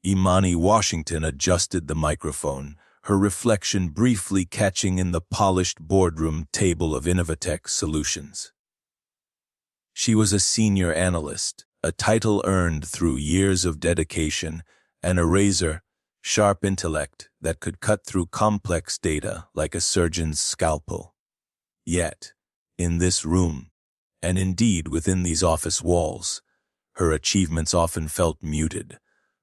Imani Washington adjusted the microphone, her reflection briefly catching in the polished boardroom table of Innovatech Solutions. She was a senior analyst, a title earned through years of dedication and a razor-sharp intellect that could cut through complex data like a surgeon's scalpel. Yet, in this room, and indeed within these office walls, her achievements often felt muted,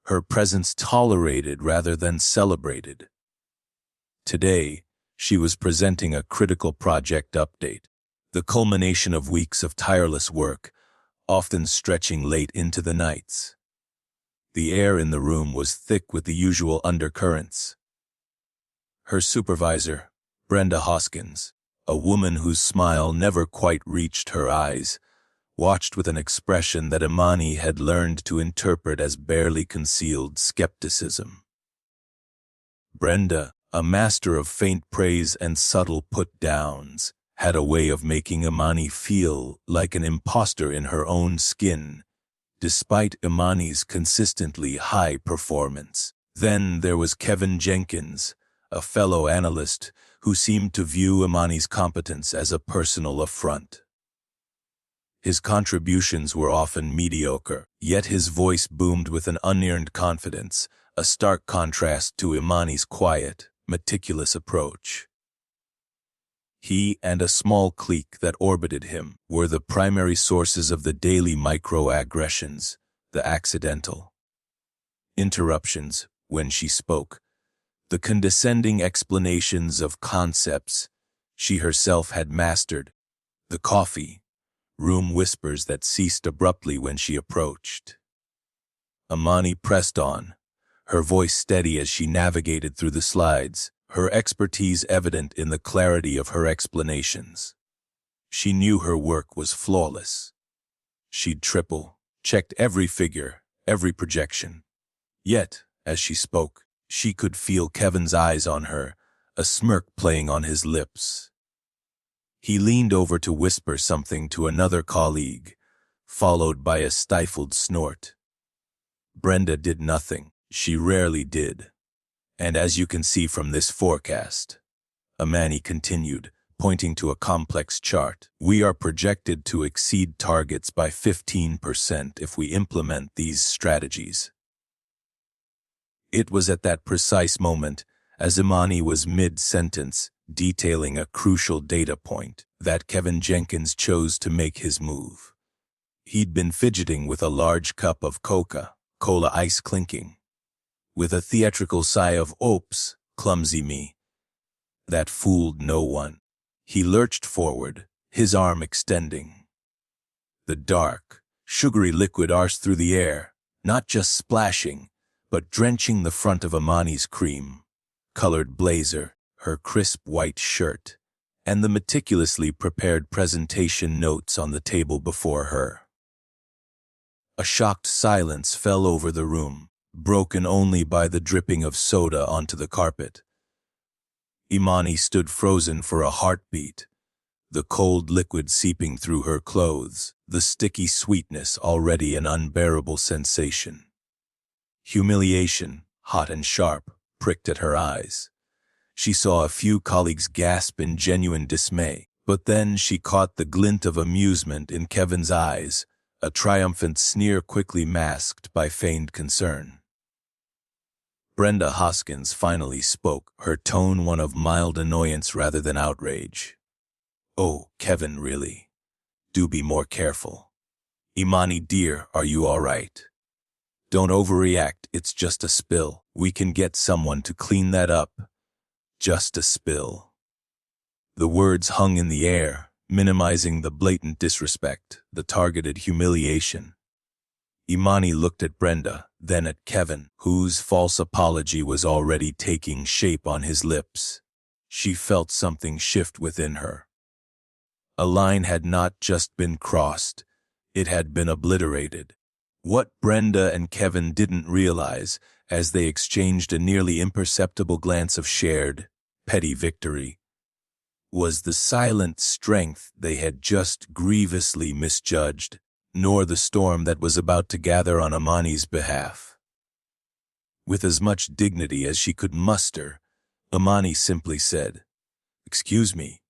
her presence tolerated rather than celebrated. Today, she was presenting a critical project update, the culmination of weeks of tireless work, often stretching late into the nights. The air in the room was thick with the usual undercurrents. Her supervisor, Brenda Hoskins, a woman whose smile never quite reached her eyes, watched with an expression that Imani had learned to interpret as barely concealed skepticism. Brenda, a master of faint praise and subtle put-downs, had a way of making Imani feel like an imposter in her own skin, despite Imani's consistently high performance. Then there was Kevin Jenkins, a fellow analyst who seemed to view Imani's competence as a personal affront. His contributions were often mediocre, yet his voice boomed with an unearned confidence, a stark contrast to Imani's quiet, meticulous approach. He and a small clique that orbited him were the primary sources of the daily microaggressions, the accidental interruptions when she spoke, the condescending explanations of concepts she herself had mastered, the coffee room whispers that ceased abruptly when she approached. Imani pressed on, her voice steady as she navigated through the slides, her expertise evident in the clarity of her explanations. She knew her work was flawless. She'd triple-checked every figure, every projection. Yet, as she spoke, she could feel Kevin's eyes on her, a smirk playing on his lips. He leaned over to whisper something to another colleague, followed by a stifled snort. Brenda did nothing. She rarely did. And as you can see from this forecast, Imani continued, pointing to a complex chart, we are projected to exceed targets by 15% if we implement these strategies. It was at that precise moment, as Imani was mid-sentence, detailing a crucial data point, that Kevin Jenkins chose to make his move. He'd been fidgeting with a large cup of Coca-Cola ice clinking. With a theatrical sigh of "Oops, clumsy me," that fooled no one. He lurched forward, his arm extending. The dark, sugary liquid arced through the air, not just splashing, but drenching the front of Imani's cream-colored blazer, her crisp white shirt, and the meticulously prepared presentation notes on the table before her. A shocked silence fell over the room, broken only by the dripping of soda onto the carpet. Imani stood frozen for a heartbeat, the cold liquid seeping through her clothes, the sticky sweetness already an unbearable sensation. Humiliation, hot and sharp, pricked at her eyes. She saw a few colleagues gasp in genuine dismay, but then she caught the glint of amusement in Kevin's eyes, a triumphant sneer quickly masked by feigned concern. Brenda Hoskins finally spoke, her tone one of mild annoyance rather than outrage. "Oh, Kevin, really? Do be more careful. Imani dear, are you all right? Don't overreact, it's just a spill. We can get someone to clean that up. Just a spill." The words hung in the air, minimizing the blatant disrespect, the targeted humiliation. Imani looked at Brenda, then at Kevin, whose false apology was already taking shape on his lips. She felt something shift within her. A line had not just been crossed, it had been obliterated. What Brenda and Kevin didn't realize, as they exchanged a nearly imperceptible glance of shared, petty victory, was the silent strength they had just grievously misjudged, nor the storm that was about to gather on Imani's behalf. With as much dignity as she could muster, Imani simply said, "Excuse me,"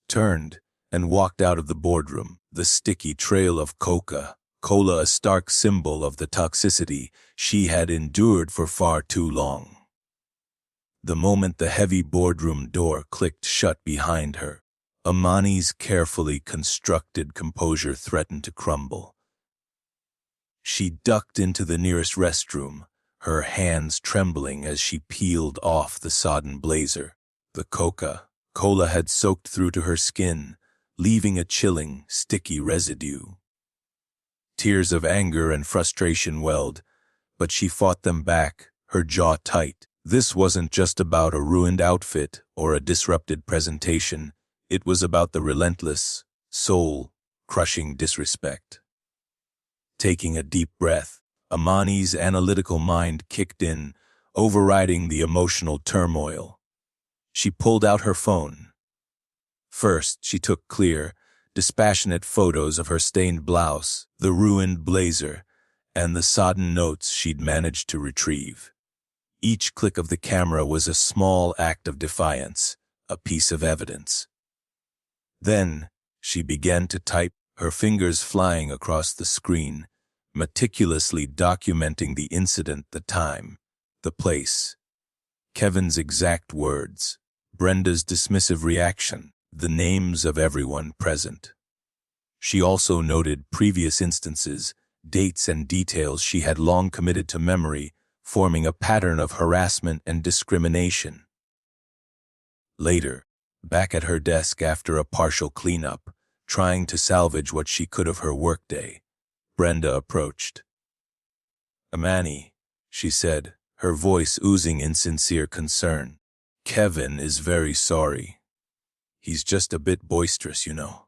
turned, and walked out of the boardroom, the sticky trail of Coca-Cola a stark symbol of the toxicity she had endured for far too long. The moment the heavy boardroom door clicked shut behind her, Imani's carefully constructed composure threatened to crumble. She ducked into the nearest restroom, her hands trembling as she peeled off the sodden blazer. The Coca-Cola had soaked through to her skin, leaving a chilling, sticky residue. Tears of anger and frustration welled, but she fought them back, her jaw tight. This wasn't just about a ruined outfit or a disrupted presentation. It was about the relentless, soul-crushing disrespect. Taking a deep breath, Imani's analytical mind kicked in, overriding the emotional turmoil. She pulled out her phone. First, she took clear, dispassionate photos of her stained blouse, the ruined blazer, and the sodden notes she'd managed to retrieve. Each click of the camera was a small act of defiance, a piece of evidence. Then, she began to type, her fingers flying across the screen, meticulously documenting the incident, the time, the place, Kevin's exact words, Brenda's dismissive reaction, the names of everyone present. She also noted previous instances, dates and details she had long committed to memory, forming a pattern of harassment and discrimination. Later, back at her desk after a partial cleanup, trying to salvage what she could of her workday, Brenda approached. "Imani," she said, her voice oozing insincere concern. "Kevin is very sorry. He's just a bit boisterous, you know.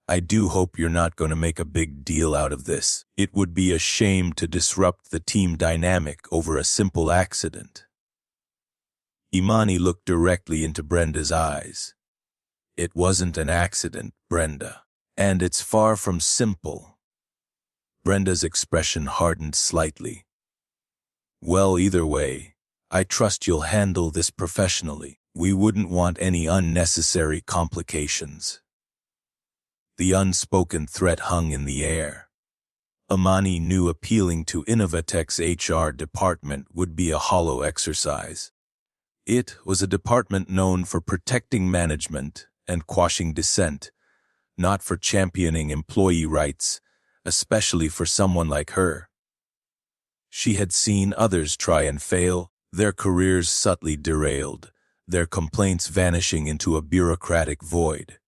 I do hope you're not going to make a big deal out of this. It would be a shame to disrupt the team dynamic over a simple accident." Imani looked directly into Brenda's eyes. "It wasn't an accident, Brenda, and it's far from simple." Brenda's expression hardened slightly. "Well, either way, I trust you'll handle this professionally. We wouldn't want any unnecessary complications." The unspoken threat hung in the air. Imani knew appealing to Innovatech's HR department would be a hollow exercise. It was a department known for protecting management and quashing dissent, not for championing employee rights, especially for someone like her. She had seen others try and fail, their careers subtly derailed, their complaints vanishing into a bureaucratic void.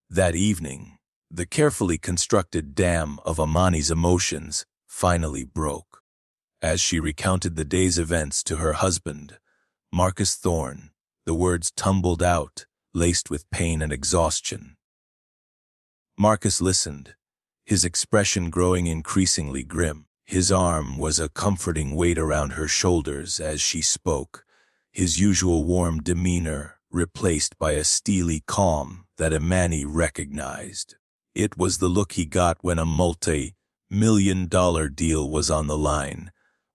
That evening, the carefully constructed dam of Imani's emotions finally broke. As she recounted the day's events to her husband, Marcus Thorne, the words tumbled out, laced with pain and exhaustion. Marcus listened, his expression growing increasingly grim. His arm was a comforting weight around her shoulders as she spoke, his usual warm demeanor replaced by a steely calm that Imani recognized. It was the look he got when a multi-million-dollar deal was on the line,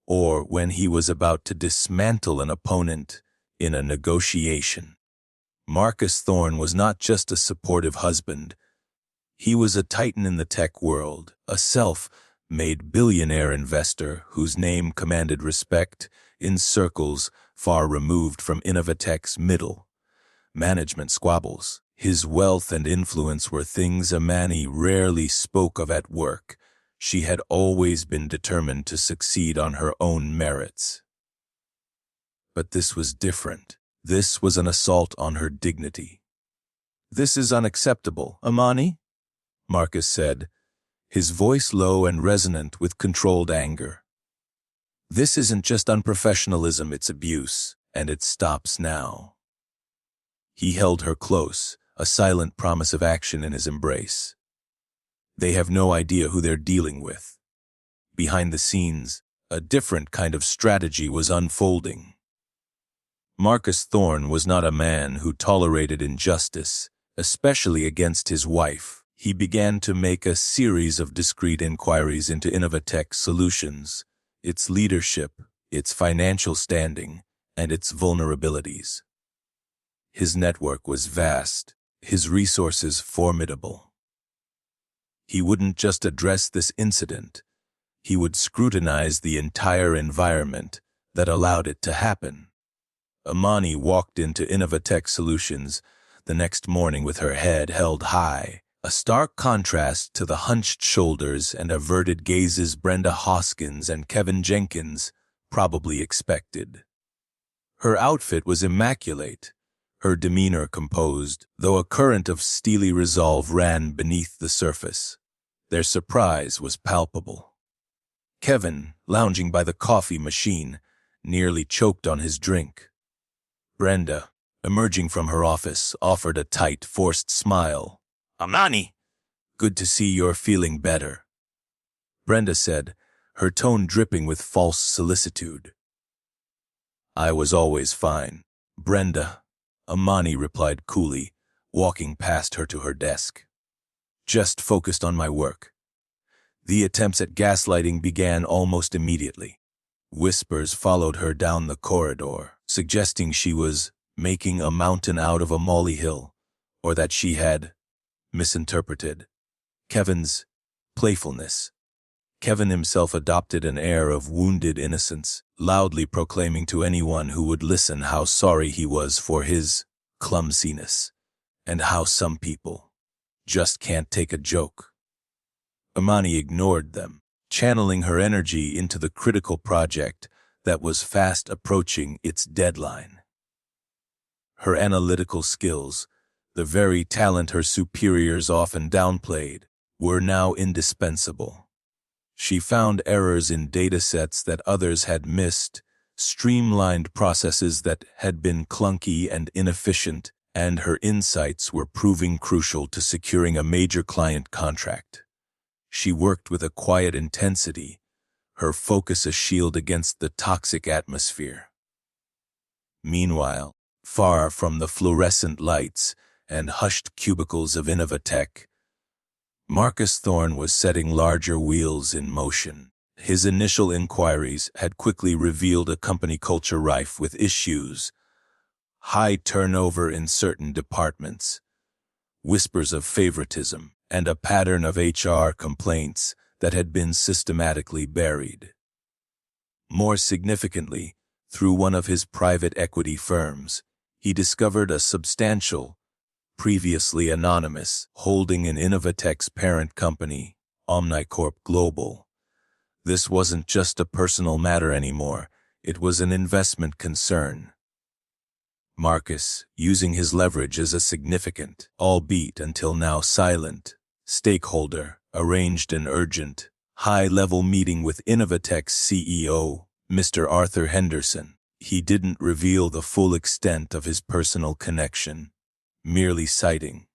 or when he was about to dismantle an opponent in a negotiation. Marcus Thorne was not just a supportive husband. He was a titan in the tech world, a self-made billionaire investor whose name commanded respect in circles far removed from Innovatech's middle management squabbles. His wealth and influence were things Imani rarely spoke of at work. She had always been determined to succeed on her own merits. But this was different. This was an assault on her dignity. "This is unacceptable, Imani," Marcus said, his voice low and resonant with controlled anger. "This isn't just unprofessionalism, it's abuse, and it stops now." He held her close, a silent promise of action in his embrace. They have no idea who they're dealing with. Behind the scenes, a different kind of strategy was unfolding. Marcus Thorne was not a man who tolerated injustice, especially against his wife. He began to make a series of discreet inquiries into Innovatech solutions, its leadership, its financial standing, and its vulnerabilities. His network was vast, his resources formidable. He wouldn't just address this incident, he would scrutinize the entire environment that allowed it to happen. Imani walked into Innovatech Solutions the next morning with her head held high, a stark contrast to the hunched shoulders and averted gazes Brenda Hoskins and Kevin Jenkins probably expected. Her outfit was immaculate, her demeanor composed, though a current of steely resolve ran beneath the surface. Their surprise was palpable. Kevin, lounging by the coffee machine, nearly choked on his drink. Brenda, emerging from her office, offered a tight, forced smile. "Imani, good to see you're feeling better," Brenda said, her tone dripping with false solicitude. "I was always fine, Brenda," Imani replied coolly, walking past her to her desk. "Just focused on my work." The attempts at gaslighting began almost immediately. Whispers followed her down the corridor, suggesting she was making a mountain out of a molehill, or that she had misinterpreted Kevin's playfulness. Kevin himself adopted an air of wounded innocence, loudly proclaiming to anyone who would listen how sorry he was for his clumsiness, and how some people just can't take a joke. Imani ignored them, channeling her energy into the critical project that was fast approaching its deadline. Her analytical skills, the very talent her superiors often downplayed, were now indispensable. She found errors in datasets that others had missed, streamlined processes that had been clunky and inefficient, and her insights were proving crucial to securing a major client contract. She worked with a quiet intensity, her focus a shield against the toxic atmosphere. Meanwhile, far from the fluorescent lights and hushed cubicles of Innovatech, Marcus Thorne was setting larger wheels in motion. His initial inquiries had quickly revealed a company culture rife with issues, high turnover in certain departments, whispers of favoritism, and a pattern of HR complaints that had been systematically buried. More significantly, through one of his private equity firms, he discovered a substantial, previously anonymous, holding in Innovatech's parent company, Omnicorp Global. This wasn't just a personal matter anymore, it was an investment concern. Marcus, using his leverage as a significant, albeit until now silent, stakeholder, arranged an urgent, high-level meeting with Innovatech's CEO, Mr. Arthur Henderson. He didn't reveal the full extent of his personal connection, merely citing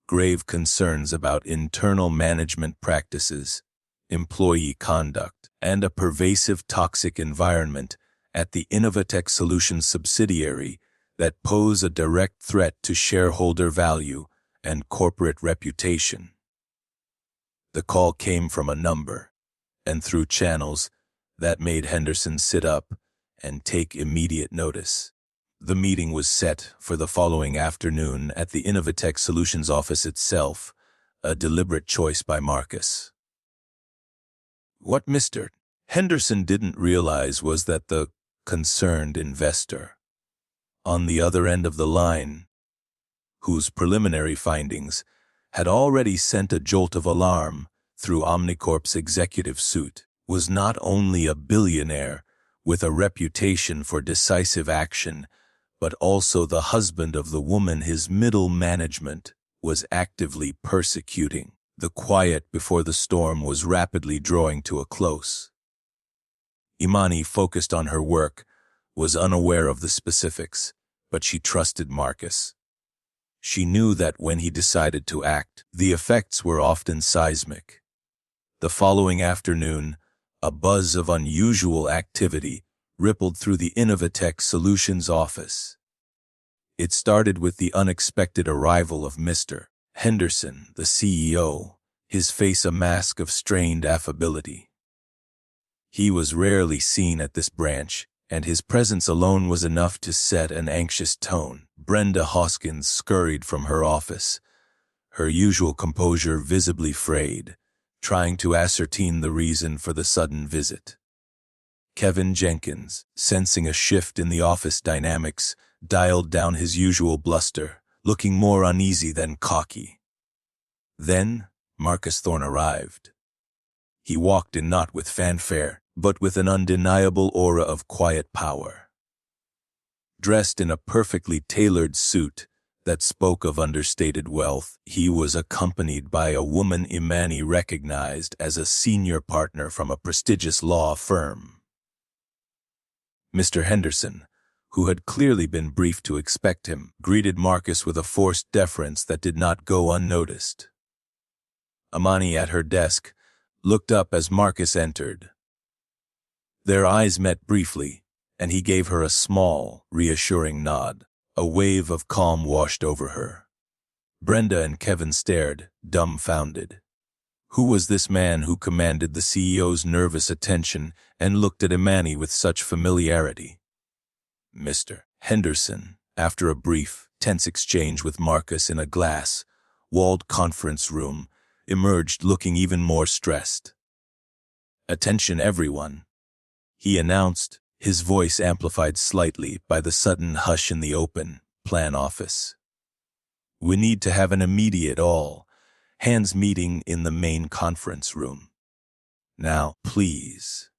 grave concerns about internal management practices, employee conduct, and a pervasive toxic environment at the Innovatech Solutions subsidiary that pose a direct threat to shareholder value and corporate reputation. The call came from a number, and through channels that made Henderson sit up and take immediate notice. The meeting was set for the following afternoon at the Innovatech Solutions office itself, a deliberate choice by Marcus. What Mr. Henderson didn't realize was that the concerned investor, on the other end of the line, whose preliminary findings had already sent a jolt of alarm through Omnicorp's executive suite, was not only a billionaire with a reputation for decisive action, but also the husband of the woman his middle management was actively persecuting. The quiet before the storm was rapidly drawing to a close. Imani, focused on her work, was unaware of the specifics, but she trusted Marcus. She knew that when he decided to act, the effects were often seismic. The following afternoon, a buzz of unusual activity rippled through the Innovatech Solutions office. It started with the unexpected arrival of Mr. Henderson, the CEO, his face a mask of strained affability. He was rarely seen at this branch, and his presence alone was enough to set an anxious tone. Brenda Hoskins scurried from her office, her usual composure visibly frayed, trying to ascertain the reason for the sudden visit. Kevin Jenkins, sensing a shift in the office dynamics, dialed down his usual bluster, looking more uneasy than cocky. Then Marcus Thorne arrived. He walked in not with fanfare, but with an undeniable aura of quiet power. Dressed in a perfectly tailored suit that spoke of understated wealth, he was accompanied by a woman Imani recognized as a senior partner from a prestigious law firm. Mr. Henderson, who had clearly been briefed to expect him, greeted Marcus with a forced deference that did not go unnoticed. Imani, at her desk, looked up as Marcus entered. Their eyes met briefly, and he gave her a small, reassuring nod. A wave of calm washed over her. Brenda and Kevin stared, dumbfounded. Who was this man who commanded the CEO's nervous attention and looked at Imani with such familiarity? Mr. Henderson, after a brief, tense exchange with Marcus in a glass-walled conference room, emerged looking even more stressed. "Attention, everyone," he announced, his voice amplified slightly by the sudden hush in the open plan office. "We need to have an immediate all-hands meeting in the main conference room. Now, please."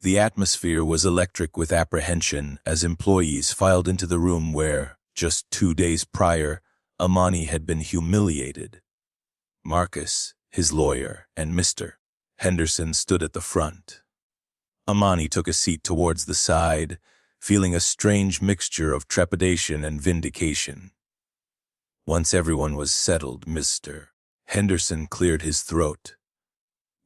The atmosphere was electric with apprehension as employees filed into the room where, just 2 days prior, Imani had been humiliated. Marcus, his lawyer, and Mr. Henderson stood at the front. Imani took a seat towards the side, feeling a strange mixture of trepidation and vindication. Once everyone was settled, Mr. Henderson cleared his throat.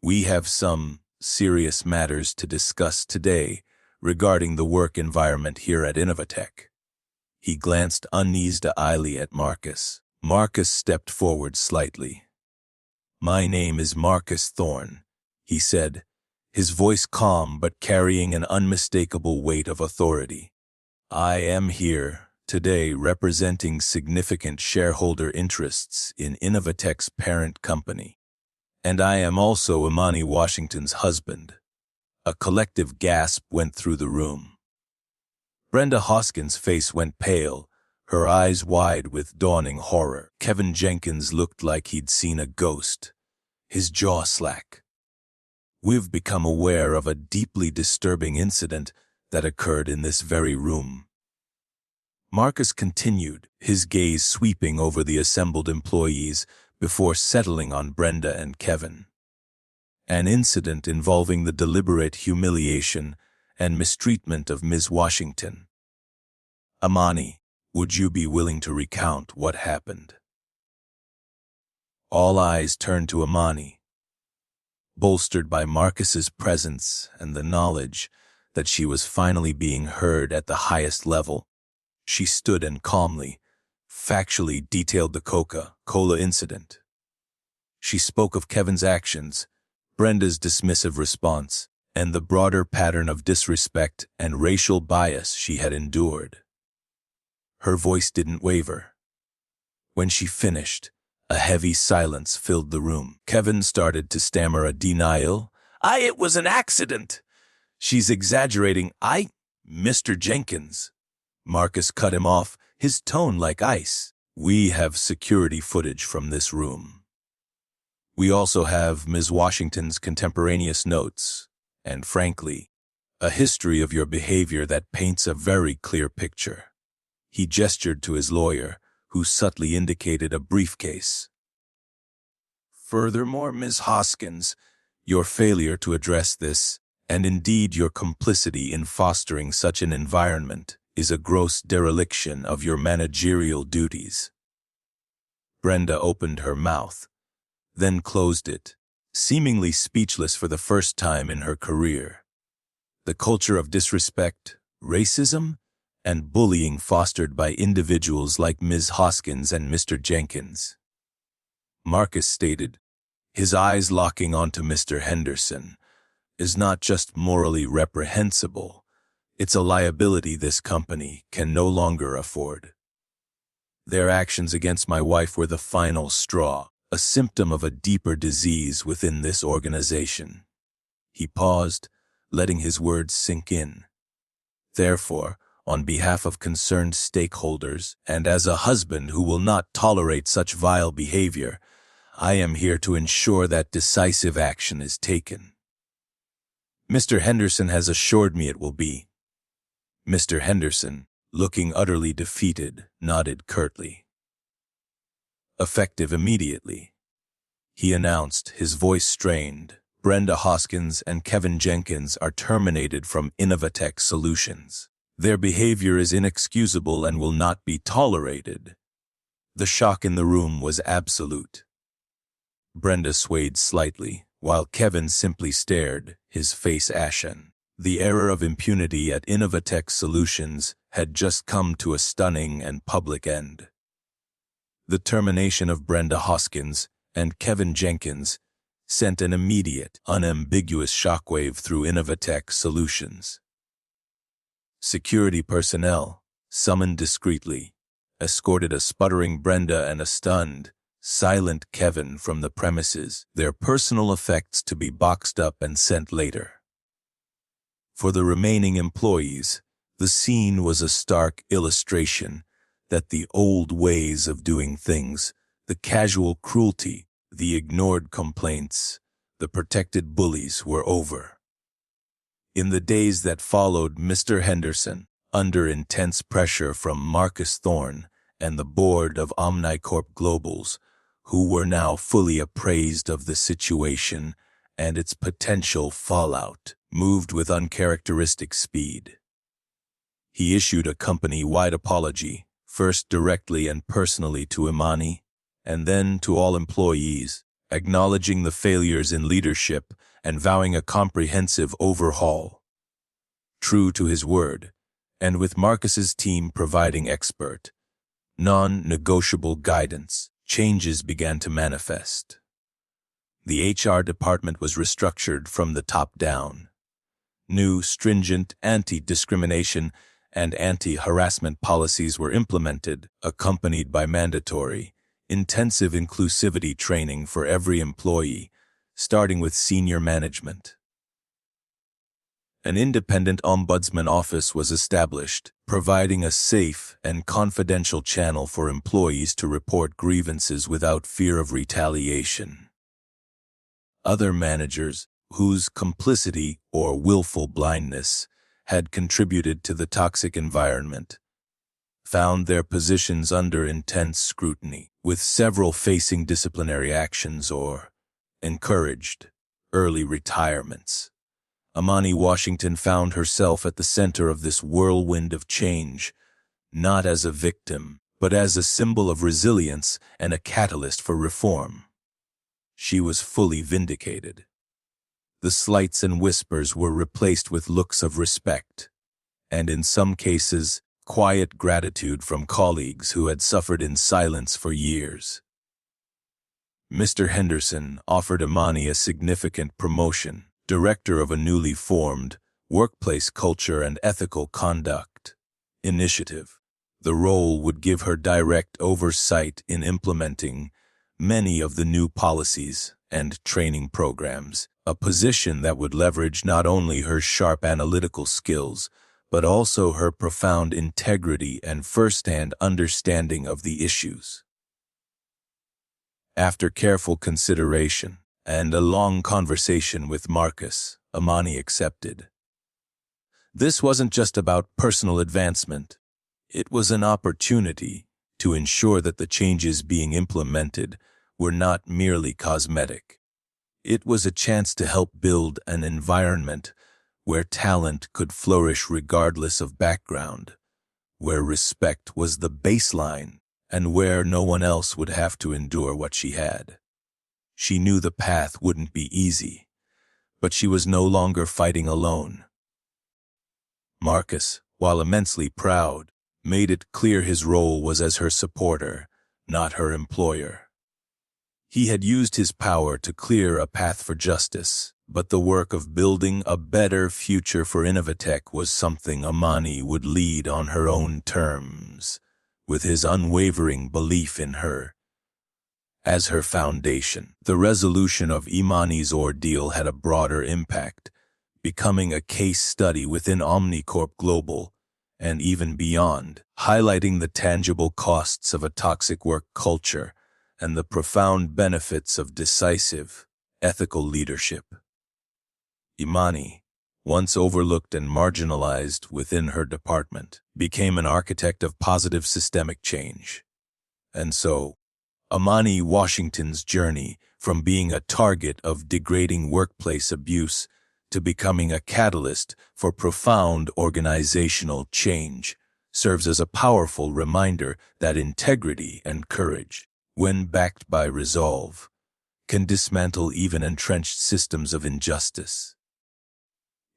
"We have some serious matters to discuss today regarding the work environment here at Innovatech." He glanced uneasily at Marcus. Marcus stepped forward slightly. "My name is Marcus Thorne," he said, his voice calm but carrying an unmistakable weight of authority. "I am here today representing significant shareholder interests in Innovatech's parent company. And I am also Imani Washington's husband." A collective gasp went through the room. Brenda Hoskins' face went pale, her eyes wide with dawning horror. Kevin Jenkins looked like he'd seen a ghost, his jaw slack. "We've become aware of a deeply disturbing incident that occurred in this very room." Marcus continued, his gaze sweeping over the assembled employees before settling on Brenda and Kevin. "An incident involving the deliberate humiliation and mistreatment of Ms. Washington. Imani, would you be willing to recount what happened?" All eyes turned to Imani. Bolstered by Marcus's presence and the knowledge that she was finally being heard at the highest level, she stood and calmly, factually detailed the Coca-Cola incident. She spoke of Kevin's actions, Brenda's dismissive response, and the broader pattern of disrespect and racial bias she had endured. Her voice didn't waver. When she finished, a heavy silence filled the room. Kevin started to stammer a denial. It was an accident." "She's exaggerating. Mr. Jenkins." Marcus cut him off, his tone like ice. "We have security footage from this room. We also have Ms. Washington's contemporaneous notes, and frankly, a history of your behavior that paints a very clear picture." He gestured to his lawyer, who subtly indicated a briefcase. "Furthermore, Ms. Hoskins, your failure to address this, and indeed your complicity in fostering such an environment, is a gross dereliction of your managerial duties." Brenda opened her mouth, then closed it, seemingly speechless for the first time in her career. The culture of disrespect, racism, and bullying fostered by individuals like Ms. Hoskins and Mr. Jenkins. Marcus stated, his eyes locking onto Mr. Henderson, is not just morally reprehensible, it's a liability this company can no longer afford. Their actions against my wife were the final straw, a symptom of a deeper disease within this organization. He paused, letting his words sink in. Therefore, on behalf of concerned stakeholders, and as a husband who will not tolerate such vile behavior, I am here to ensure that decisive action is taken. Mr. Henderson has assured me it will be. Mr. Henderson, looking utterly defeated, nodded curtly. Effective immediately, he announced, his voice strained. Brenda Hoskins and Kevin Jenkins are terminated from Innovatech Solutions. Their behavior is inexcusable and will not be tolerated. The shock in the room was absolute. Brenda swayed slightly, while Kevin simply stared, his face ashen. The era of impunity at Innovatech Solutions had just come to a stunning and public end. The termination of Brenda Hoskins and Kevin Jenkins sent an immediate, unambiguous shockwave through Innovatech Solutions. Security personnel, summoned discreetly, escorted a sputtering Brenda and a stunned, silent Kevin from the premises, their personal effects to be boxed up and sent later. For the remaining employees, the scene was a stark illustration that the old ways of doing things, the casual cruelty, the ignored complaints, the protected bullies were over. In the days that followed, Mr. Henderson, under intense pressure from Marcus Thorne and the board of Omnicorp Globals, who were now fully appraised of the situation and its potential fallout, moved with uncharacteristic speed. He issued a company-wide apology, first directly and personally to Imani, and then to all employees, acknowledging the failures in leadership and vowing a comprehensive overhaul. True to his word, and with Marcus's team providing expert, non-negotiable guidance, changes began to manifest. The HR department was restructured from the top down. New, stringent anti-discrimination and anti-harassment policies were implemented, accompanied by mandatory, intensive inclusivity training for every employee, starting with senior management. An independent ombudsman office was established, providing a safe and confidential channel for employees to report grievances without fear of retaliation. Other managers, whose complicity or willful blindness had contributed to the toxic environment, found their positions under intense scrutiny, with several facing disciplinary actions or encouraged early retirements. Imani Washington found herself at the center of this whirlwind of change, not as a victim, but as a symbol of resilience and a catalyst for reform. She was fully vindicated. The slights and whispers were replaced with looks of respect, and in some cases, quiet gratitude from colleagues who had suffered in silence for years. Mr. Henderson offered Imani a significant promotion, director of a newly formed Workplace Culture and Ethical Conduct initiative. The role would give her direct oversight in implementing many of the new policies and training programs, a position that would leverage not only her sharp analytical skills, but also her profound integrity and first-hand understanding of the issues. After careful consideration and a long conversation with Marcus, Imani accepted. This wasn't just about personal advancement. It was an opportunity to ensure that the changes being implemented were not merely cosmetic. It was a chance to help build an environment where talent could flourish regardless of background, where respect was the baseline, and where no one else would have to endure what she had. She knew the path wouldn't be easy, but she was no longer fighting alone. Marcus, while immensely proud, made it clear his role was as her supporter, not her employer. He had used his power to clear a path for justice, But the work of building a better future for Innovatech was something Imani would lead on her own terms, with his unwavering belief in her as her foundation. The resolution of Imani's ordeal had a broader impact, becoming a case study within Omnicorp Global and even beyond, highlighting the tangible costs of a toxic work culture and the profound benefits of decisive, ethical leadership. Imani, once overlooked and marginalized within her department, became an architect of positive systemic change. And so, Imani Washington's journey from being a target of degrading workplace abuse to becoming a catalyst for profound organizational change serves as a powerful reminder that integrity and courage, when backed by resolve, can dismantle even entrenched systems of injustice.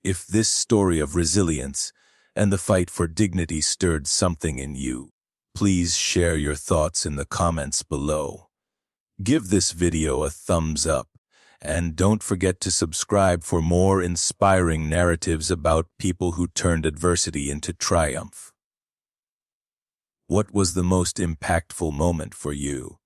If this story of resilience and the fight for dignity stirred something in you, please share your thoughts in the comments below. Give this video a thumbs up, and don't forget to subscribe for more inspiring narratives about people who turned adversity into triumph. What was the most impactful moment for you?